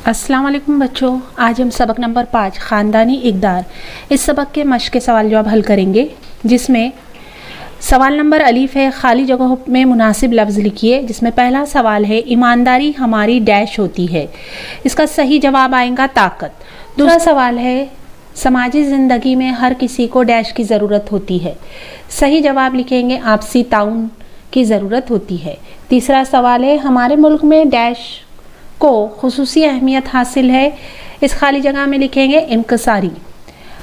अस्सलाम वालेकुम बच्चों, आज हम सबक नंबर 5 ख़ानदानी इक़दार इस सबक के मश्क के सवाल जवाब हल करेंगे, जिसमें सवाल नंबर अलीफ है खाली जगहों में मुनासिब लफ्ज़ लिखिए। जिसमें पहला सवाल है ईमानदारी हमारी डैश होती है, इसका सही जवाब आएगा ताकत। दूसरा सवाल है समाजी ज़िंदगी में हर किसी को डैश की ज़रूरत होती है, सही जवाब लिखेंगे आपसी ताउन की ज़रूरत होती है। तीसरा सवाल है हमारे मुल्क में डैश को खुसूसी अहमियत हासिल है, इस खाली जगह में लिखेंगे इनकसारी।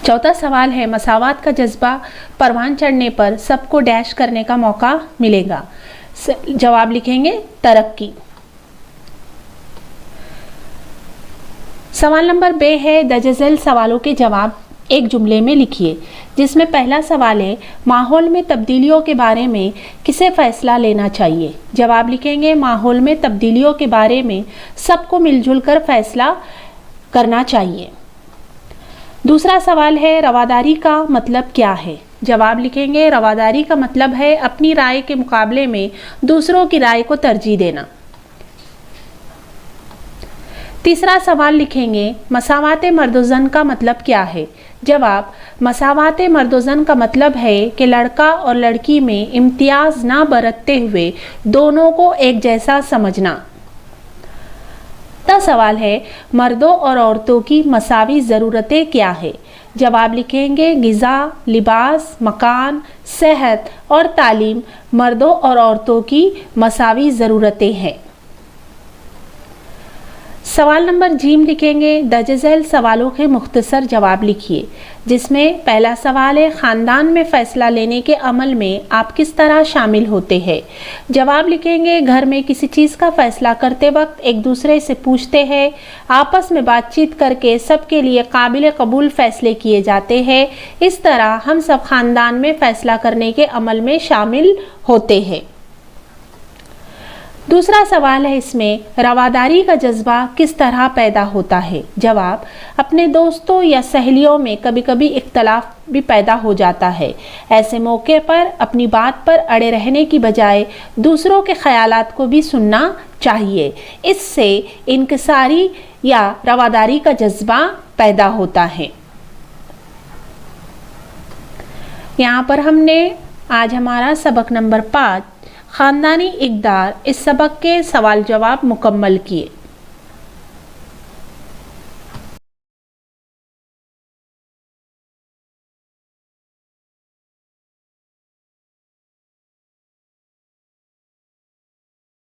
चौथा सवाल है मसावात का जज्बा परवान चढ़ने पर सबको डैश करने का मौका मिलेगा, जवाब लिखेंगे तरक्की। सवाल नंबर बे है दर्जज़ैल सवालों के जवाब एक जुमले में लिखिए। जिसमें पहला सवाल है माहौल में तब्दीलियों के बारे में किसे फ़ैसला लेना चाहिए, जवाब लिखेंगे माहौल में तब्दीलियों के बारे में सबको मिलजुल कर फैसला करना चाहिए। दूसरा सवाल है रवादारी का मतलब क्या है, जवाब लिखेंगे रवादारी का मतलब है अपनी राय के मुकाबले में दूसरों की राय को तरजीह देना। तीसरा सवाल लिखेंगे मसावात मर्द-ओ-ज़न का मतलब क्या है, जवाब मसावात मर्द-ओ-ज़न का मतलब है कि लड़का और लड़की में इम्तियाज़ ना बरतते हुए दोनों को एक जैसा समझना। सवाल है मर्दों और औरतों की मसावी ज़रूरतें क्या है, जवाब लिखेंगे ग़िज़ा, लिबास, मकान, सेहत और तालीम मर्दों और औरतों की मसावी ज़रूरतें हैं। सवाल नंबर जीम लिखेंगे दर्जज़ैल सवालों के मुख्तसर जवाब लिखिए। जिसमें पहला सवाल है ख़ानदान में फ़ैसला लेने के अमल में आप किस तरह शामिल होते हैं, जवाब लिखेंगे घर में किसी चीज़ का फ़ैसला करते वक्त एक दूसरे से पूछते हैं, आपस में बातचीत करके सबके लिए काबिल कबूल फ़ैसले किए जाते हैं। इस तरह हम सब ख़ानदान में फ़ैसला करने के अमल में शामिल होते हैं। दूसरा सवाल है इसमें रवादारी का जज्बा किस तरह पैदा होता है, जवाब अपने दोस्तों या सहेलियों में कभी कभी इख्तलाफ भी पैदा हो जाता है। ऐसे मौके पर अपनी बात पर अड़े रहने की बजाय दूसरों के ख्यालात को भी सुनना चाहिए, इससे इनकिसारी या रवादारी का जज्बा पैदा होता है। यहाँ पर हमने आज हमारा सबक नंबर 5 ख़ानदानी इक़दार इस सबक के सवाल जवाब मुकम्मल किए।